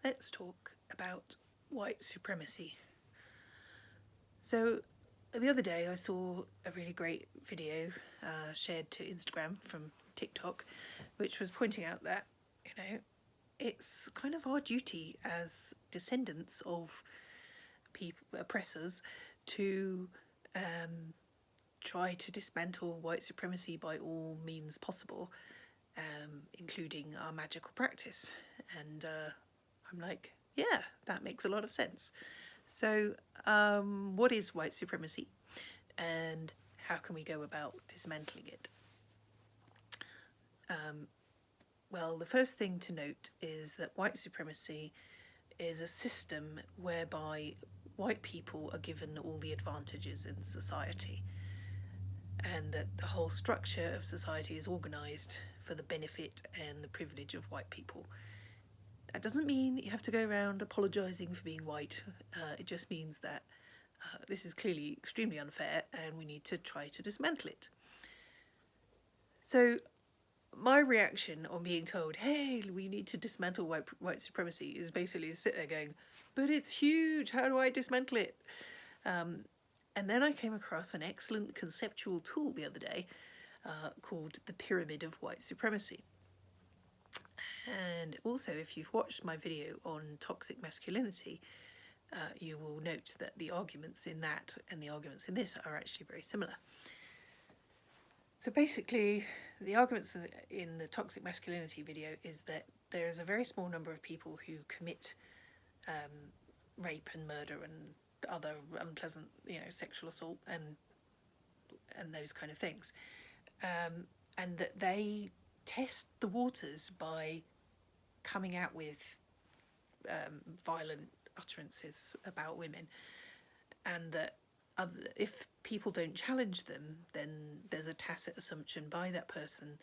let's talk about white supremacy. So the other day I saw a really great video shared to Instagram from TikTok, which was pointing out that, it's kind of our duty as descendants of oppressors to try to dismantle white supremacy by all means possible, including our magical practice. And I'm like, yeah, that makes a lot of sense. So, what is white supremacy, and how can we go about dismantling it? Well, the first thing to note is that white supremacy is a system whereby white people are given all the advantages in society, and that the whole structure of society is organised for the benefit and the privilege of white people. That doesn't mean that you have to go around apologising for being white. It just means that this is clearly extremely unfair and we need to try to dismantle it. So my reaction on being told, hey, we need to dismantle white supremacy, is basically to sit there going, but it's huge, how do I dismantle it? And then I came across an excellent conceptual tool the other day called the pyramid of white supremacy. And also, if you've watched my video on toxic masculinity, you will note that the arguments in that and the arguments in this are actually very similar. So basically, the arguments in the toxic masculinity video is that there is a very small number of people who commit rape and murder and other unpleasant, sexual assault and those kind of things, and that they test the waters by coming out with violent utterances about women, and that if people don't challenge them, then there's a tacit assumption by that person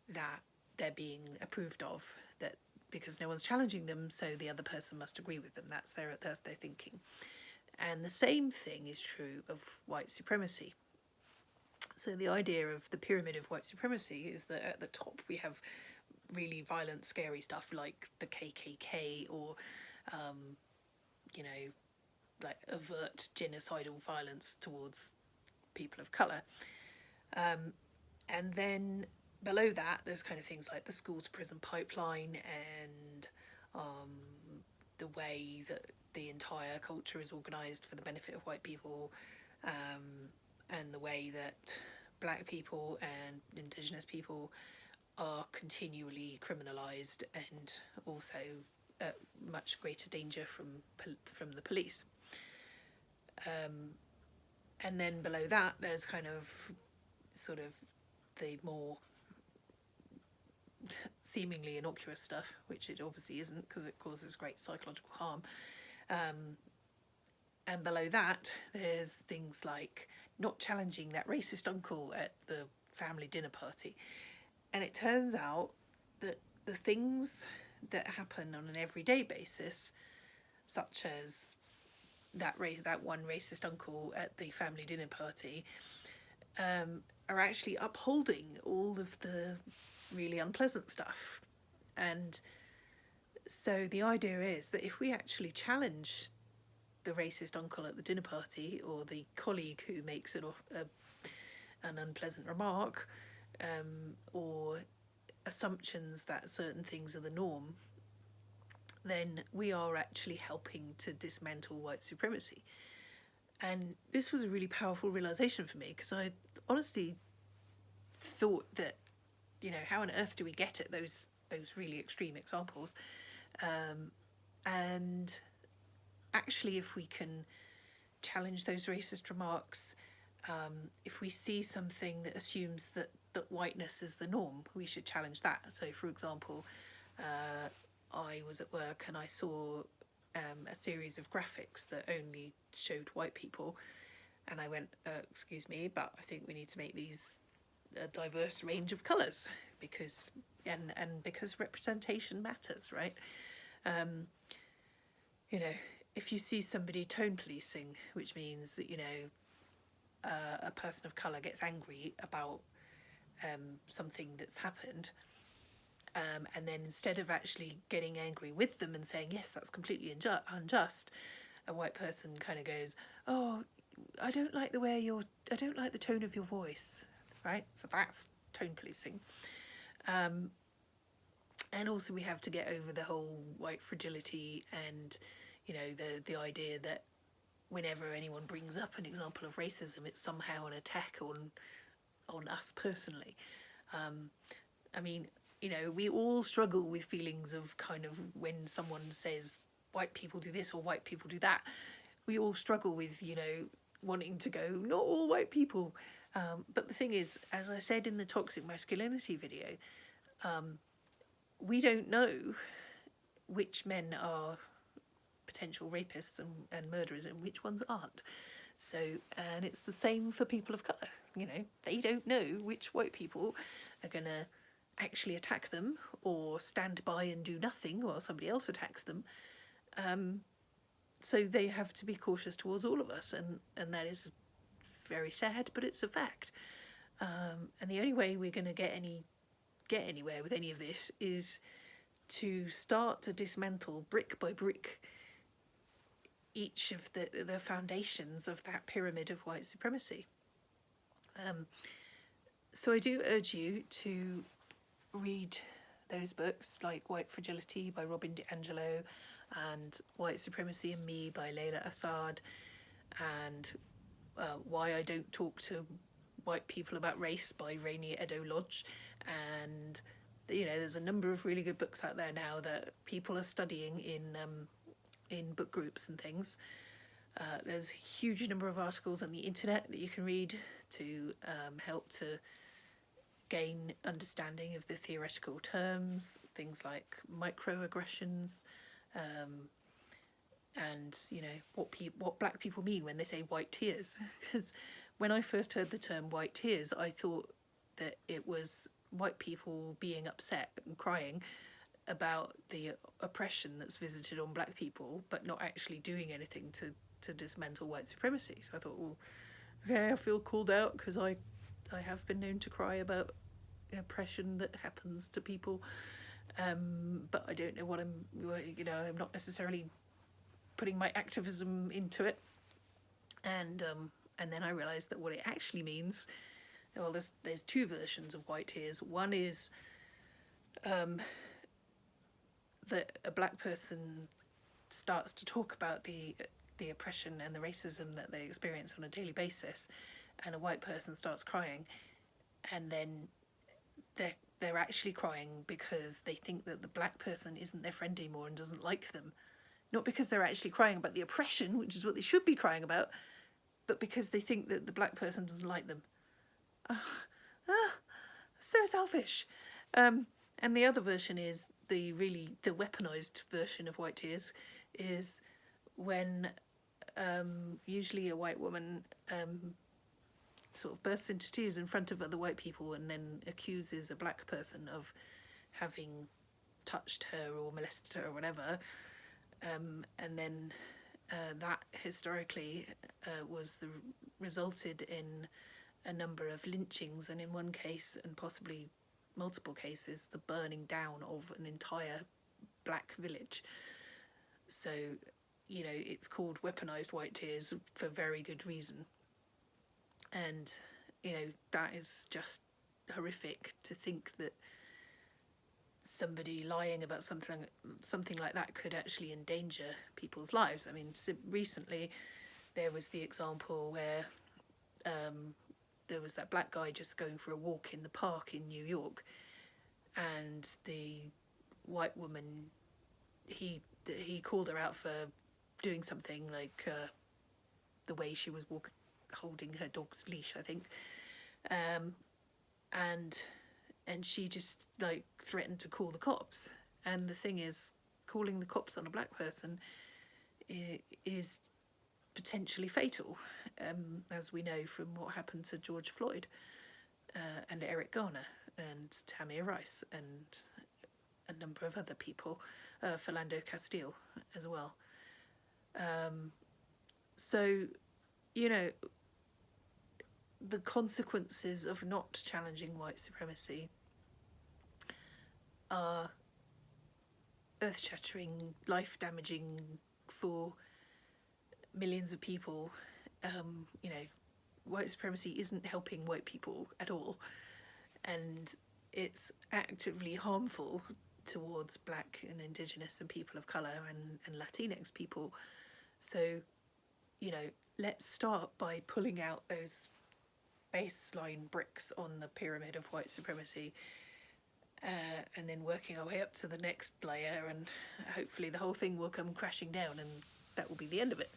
that they're being approved of, that because no one's challenging them, so the other person must agree with them. That's their thinking. And the same thing is true of white supremacy. So the idea of the pyramid of white supremacy is that at the top we have really violent, scary stuff like the KKK or, like overt genocidal violence towards people of colour. And then below that, there's kind of things like the school to prison pipeline and the way that the entire culture is organised for the benefit of white people, and the way that black people and indigenous people are continually criminalised and also at much greater danger from the police. And then below that, there's kind of sort of the more seemingly innocuous stuff, which it obviously isn't because it causes great psychological harm. And below that, there's things like not challenging that racist uncle at the family dinner party. And it turns out that the things that happen on an everyday basis, such as that one racist uncle at the family dinner party, are actually upholding all of the really unpleasant stuff. And so the idea is that if we actually challenge the racist uncle at the dinner party or the colleague who makes an unpleasant remark, or assumptions that certain things are the norm, then we are actually helping to dismantle white supremacy. And this was a really powerful realisation for me, because I honestly thought that, how on earth do we get at those really extreme examples? And actually, if we can challenge those racist remarks, if we see something that assumes that whiteness is the norm, we should challenge that. So, for example, I was at work and I saw a series of graphics that only showed white people, and I went, excuse me, but I think we need to make these a diverse range of colours, because representation matters, right? If you see somebody tone policing, which means that a person of colour gets angry about something that's happened, And then instead of actually getting angry with them and saying, yes, that's completely unjust, a white person kind of goes, oh, I don't like I don't like the tone of your voice, right? So that's tone policing. And also we have to get over the whole white fragility and, the idea that whenever anyone brings up an example of racism, it's somehow an attack on us personally. I mean, we all struggle with feelings of kind of when someone says white people do this or white people do that. We all struggle with, wanting to go, not all white people. But the thing is, as I said in the toxic masculinity video, we don't know which men are potential rapists and murderers and which ones aren't. So, and it's the same for people of colour. They don't know which white people are going to actually attack them or stand by and do nothing while somebody else attacks them. So they have to be cautious towards all of us, and that is very sad, but it's a fact. And the only way we're going to get anywhere with any of this is to start to dismantle brick by brick each of the foundations of that pyramid of white supremacy. So I do urge you to read those books like White Fragility by Robin DiAngelo and White Supremacy and Me by Layla Assad, and Why I Don't Talk to White People About Race by Rainy Edo Lodge. And there's a number of really good books out there now that people are studying in book groups and things. There's a huge number of articles on the internet that you can read to help to gain understanding of the theoretical terms, things like microaggressions, and what black people mean when they say white tears. Because when I first heard the term white tears, I thought that it was white people being upset and crying about the oppression that's visited on black people, but not actually doing anything to dismantle white supremacy. So I thought, well, okay, I feel called out because I have been known to cry about oppression that happens to people, but I don't know I'm not necessarily putting my activism into it. And then I realised that what it actually means, well, there's two versions of white tears. One is that a black person starts to talk about the oppression and the racism that they experience on a daily basis, and a white person starts crying, and then they're actually crying because they think that the black person isn't their friend anymore and doesn't like them. Not because they're actually crying about the oppression, which is what they should be crying about, but because they think that the black person doesn't like them. So selfish. And the other version is the weaponized version of white tears, is when usually a white woman sort of bursts into tears in front of other white people and then accuses a black person of having touched her or molested her or whatever, and then that historically resulted in a number of lynchings, and in one case, and possibly multiple cases, the burning down of an entire black village. So, it's called weaponized white tears for very good reason. And, that is just horrific to think that somebody lying about something like that could actually endanger people's lives. I mean, recently there was the example where there was that black guy just going for a walk in the park in New York, and the white woman, he called her out for doing something like the way she was holding her dog's leash, I think, and she just threatened to call the cops. And the thing is, calling the cops on a black person is potentially fatal, as we know from what happened to George Floyd and Eric Garner and Tamir Rice and a number of other people, Philando Castile as well. So, the consequences of not challenging white supremacy are earth-shattering, life-damaging for millions of people. You know, white supremacy isn't helping white people at all, and it's actively harmful towards black and indigenous and people of colour and Latinx people. So, you know, let's start by pulling out those baseline bricks on the pyramid of white supremacy, and then working our way up to the next layer, and hopefully the whole thing will come crashing down and that will be the end of it.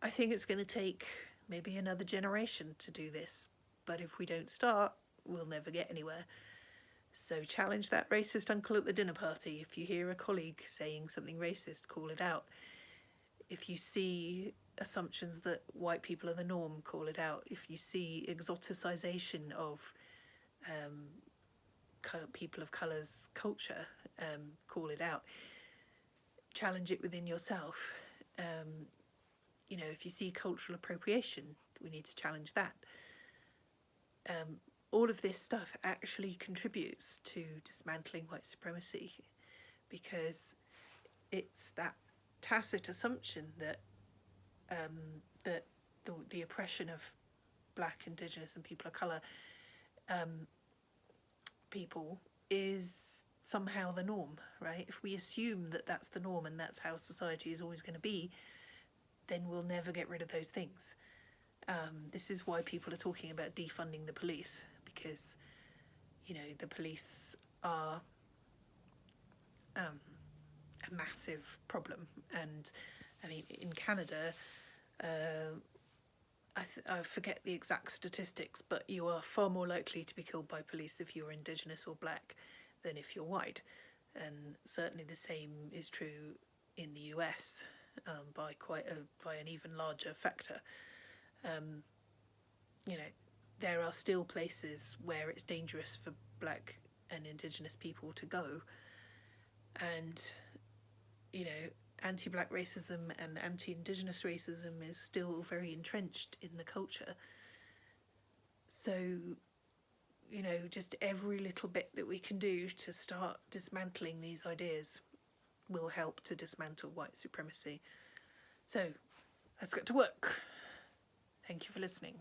I think it's going to take maybe another generation to do this, but if we don't start, we'll never get anywhere. So challenge that racist uncle at the dinner party. If you hear a colleague saying something racist, call it out. If you see assumptions that white people are the norm, call it out. If you see exoticization of people of colour's culture, call it out. Challenge it within yourself. You know, if you see cultural appropriation, we need to challenge that. All of this stuff actually contributes to dismantling white supremacy, because it's that tacit assumption that that the oppression of black, indigenous and people of colour people is somehow the norm, right? If we assume that that's the norm and that's how society is always going to be, then we'll never get rid of those things. This is why people are talking about defunding the police, because, you know, the police are a massive problem. And I mean, in Canada, I forget the exact statistics, but you are far more likely to be killed by police if you're indigenous or black than if you're white. And certainly the same is true in the US, by an even larger factor. You know, there are still places where it's dangerous for black and indigenous people to go, and, you know, anti-black racism and anti-indigenous racism is still very entrenched in the culture. So, you know, just every little bit that we can do to start dismantling these ideas will help to dismantle white supremacy. So, let's get to work. Thank you for listening.